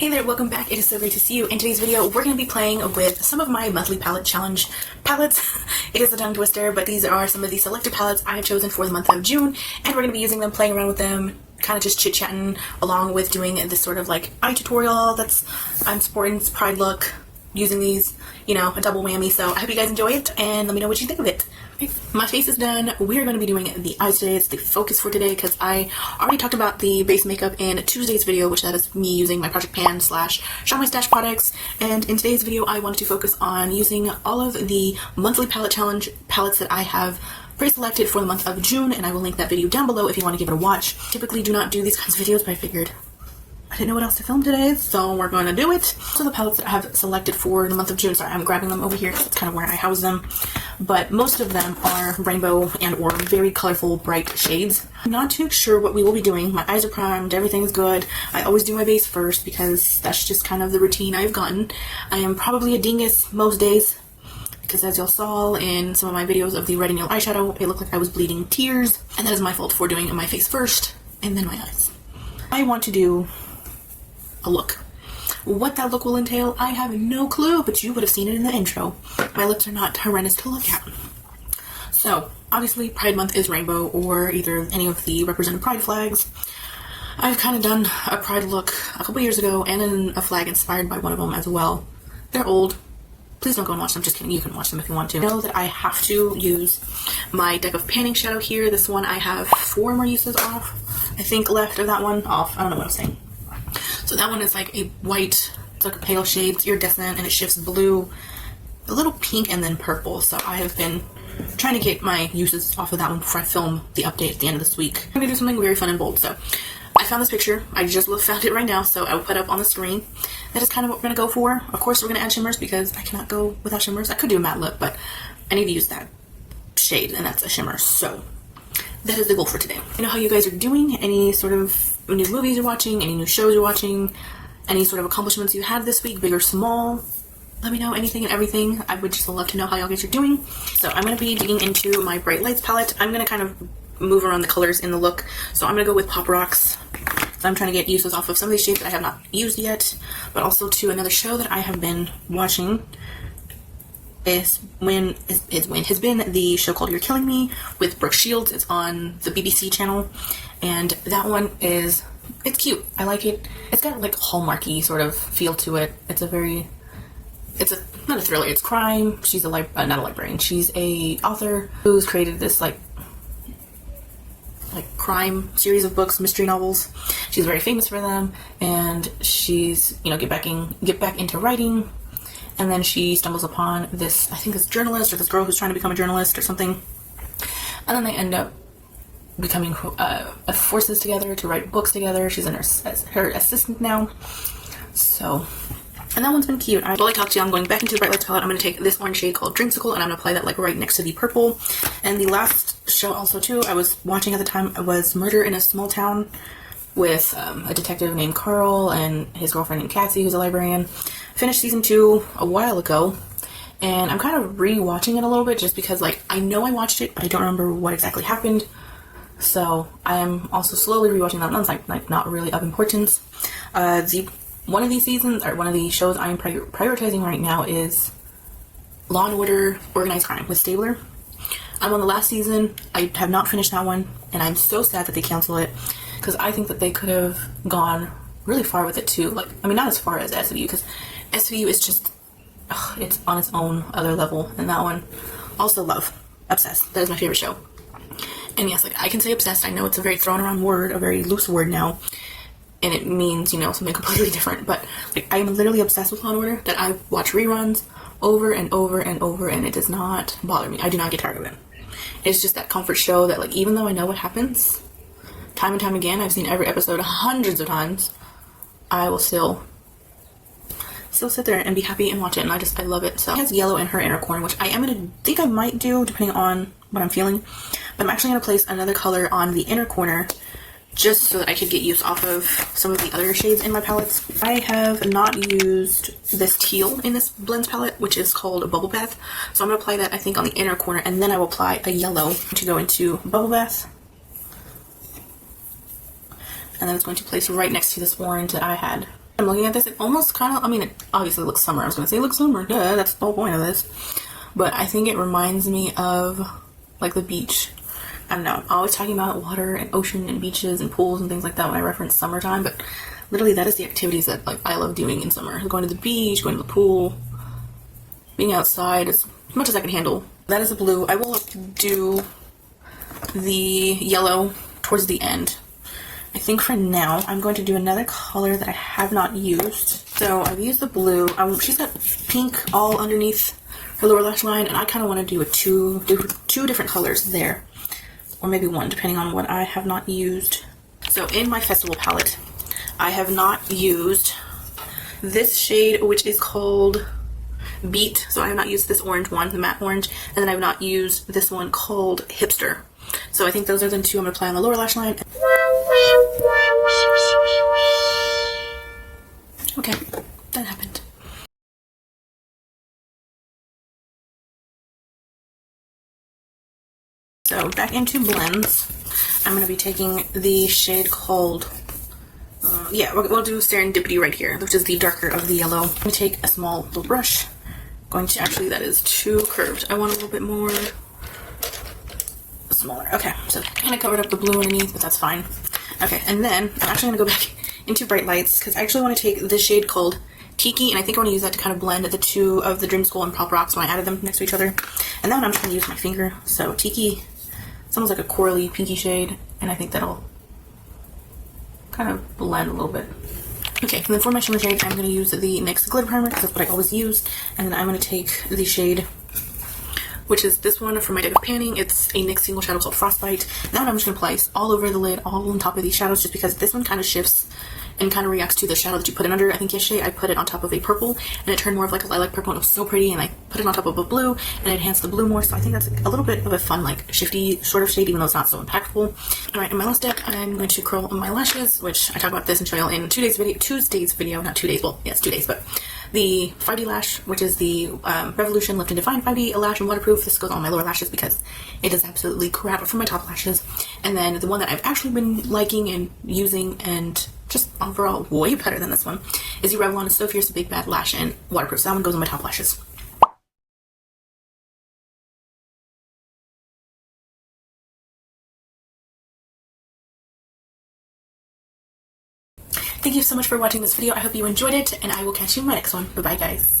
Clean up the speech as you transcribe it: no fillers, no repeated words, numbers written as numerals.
Hey there, welcome back. It is so great to see you. In today's video, we're going to be playing with some of my monthly palette challenge palettes. It is a tongue twister, but these are some of the selected palettes I have chosen for the month of June, and we're going to be using them, playing around with them, kind of just chit-chatting along with doing this sort of like eye tutorial that's I'm sporting Pride look, using these, you know, a double whammy. So I hope you guys enjoy it, and let me know what you think of it. My face is done. We're going to be doing the eyes today. It's the focus for today because I already talked about the base makeup in Tuesday's video, which that is me using my Project Pan / Shop My Stash products. And in today's video, I wanted to focus on using all of the monthly palette challenge palettes that I have pre-selected for the month of June, and I will link that video down below if you want to give it a watch. Typically do not do these kinds of videos, but I figured I didn't know what else to film today, so we're going to do it. So the palettes that I have selected for the month of June, sorry, I'm grabbing them over here. That's kind of where I house them. But most of them are rainbow and or very colorful, bright shades. I'm not too sure what we will be doing. My eyes are primed, everything's good. I always do my base first because that's just kind of the routine I've gotten. I am probably a dingus most days because, as y'all saw in some of my videos of the red and yellow eyeshadow, it looked like I was bleeding tears. And that is my fault for doing my face first and then my eyes. I want to do a look. What that look will entail, I have no clue, but you would have seen it in the intro. My lips are not horrendous to look at. So, obviously, Pride Month is rainbow, or either any of the represented Pride flags. I've kind of done a Pride look a couple years ago, and then a flag inspired by one of them as well. They're old. Please don't go and watch them. Just kidding. You can watch them if you want to. I know that I have to use my deck of panning shadow here. This one I have 4 more uses off, I think, left of that one off. I don't know what I'm saying. So that one is like a white, it's like a pale shade, it's iridescent, and it shifts blue, a little pink, and then purple. So I have been trying to get my uses off of that one before I film the update at the end of this week. I'm going to do something very fun and bold. So I found this picture. I just found it right now, so I will put it up on the screen. That is kind of what we're going to go for. Of course, we're going to add shimmers because I cannot go without shimmers. I could do a matte look, but I need to use that shade, and that's a shimmer. So that is the goal for today. You know how you guys are doing? Any sort of new movies you're watching, any new shows you're watching, any sort of accomplishments you had this week, big or small? Let me know anything and everything. I would just love to know how y'all guys are doing. So I'm going to be digging into my Bright Lights palette. I'm going to kind of move around the colors in the look. So I'm going to go with Pop Rocks. So I'm trying to get uses off of some of these shades that I have not used yet, but also to another show that I have been watching has been the show called You're Killing Me with Brooke Shields. It's on the BBC channel, and that one is, it's cute. I like it. It's got like Hallmarky sort of feel to it. It's not a thriller, it's crime. She's not a librarian, she's a author who's created this like crime series of books, mystery novels. She's very famous for them, and she's, you know, get back into writing. And then she stumbles upon this, I think this journalist, or this girl who's trying to become a journalist or something. And then they end up becoming forces together to write books together. She's her assistant now. So, and that one's been cute. While I talk to you, I'm going back into the Bright Lights palette. I'm going to take this orange shade called Dreamsicle, and I'm going to apply that like right next to the purple. And the last show also too I was watching at the time was Murder in a Small Town, with a detective named Carl and his girlfriend named Cassie, who's a librarian. Finished season 2 a while ago, and I'm kind of re-watching it a little bit just because, like, I know I watched it, but I don't remember what exactly happened. So I am also slowly re-watching that. One's like not really of importance. One of these seasons, or one of the shows I am prioritizing right now is Law and Order: Organized Crime with Stabler. I'm on the last season. I have not finished that one, and I'm so sad that they canceled it, because I think that they could have gone really far with it too. Like, I mean, not as far as SVU, because SVU is just, it's on its own other level. And that one, also love. Obsessed. That is my favorite show. And yes, like, I can say obsessed. I know it's a very thrown around word, a very loose word now, and it means, you know, something completely different. But, like, I am literally obsessed with Law & Order, that I watch reruns over and over and over, and it does not bother me. I do not get tired of it. It's just that comfort show that, like, even though I know what happens time and time again, I've seen every episode hundreds of times, I will still sit there and be happy and watch it, and I love it. So it has yellow in her inner corner, which I might do depending on what I'm feeling, but I'm actually going to place another color on the inner corner just so that I could get use off of some of the other shades in my palettes. I have not used this teal in this blends palette, which is called Bubble Bath, so I'm going to apply that, I think, on the inner corner, and then I will apply a yellow to go into Bubble Bath. And then it's going to place right next to this orange that I had I'm looking at this, it almost kind of, I mean, it obviously looks summer. I was going to say it looks summer, duh, that's the whole point of this. But I think it reminds me of, like, the beach. I don't know, I'm always talking about water and ocean and beaches and pools and things like that when I reference summertime, but literally that is the activities that, like, I love doing in summer. Going to the beach, going to the pool, being outside as much as I can handle. That is a blue. I will do the yellow towards the end. I think for now, I'm going to do another color that I have not used. So I've used the blue. She's got pink all underneath her lower lash line, and I kind of want to do two different colors there. Or maybe one, depending on what I have not used. So in my festival palette, I have not used this shade, which is called Beat. So I have not used this orange one, the matte orange, and then I have not used this one called Hipster. So I think those are the two I'm going to apply on the lower lash line. Okay, that happened. So back into blends, I'm going to be taking the shade called, we'll do Serendipity right here, which is the darker of the yellow. I'm going to take a small little brush. Going to, actually that is too curved. I want a little bit more smaller. Okay, so kind of covered up the blue underneath, but that's fine. Okay, and then I'm actually going to go back into Bright Lights because I actually want to take this shade called Tiki, and I think I want to use that to kind of blend the two of the Dream Skull and Pop Rocks when I added them next to each other. And then I'm just going to use my finger. So Tiki, it's almost like a corally pinky shade, and I think that'll kind of blend a little bit. Okay, and then for my shimmer shade, I'm going to use the NYX Glitter Primer because that's what I always use. And then I'm going to take the shade, which is this one from my deck of panning. It's a NYX single shadow called Frostbite. Now I'm just going to place all over the lid, all on top of these shadows, just because this one kind of shifts and kind of reacts to the shadow that you put it under. I think yesterday I put it on top of a purple, and it turned more of like a lilac purple, and it was so pretty, and I put it on top of a blue, and it enhanced the blue more, so I think that's a little bit of a fun, like, shifty sort of shade, even though it's not so impactful. Alright, in my last step, I'm going to curl my lashes, which I talk about this and show you in Tuesday's video, not 2 days, well, yes, 2 days, but the 5D lash, which is the Revolution Lift and Define 5D lash and waterproof. This goes on my lower lashes because it is absolutely crap for my top lashes. And then the one that I've actually been liking and using and just overall way better than this one is the Revlon So Fierce Big Bad Lash and waterproof. So that one goes on my top lashes. Thank you so much for watching this video. I hope you enjoyed it, and I will catch you in my next one. Bye bye, guys.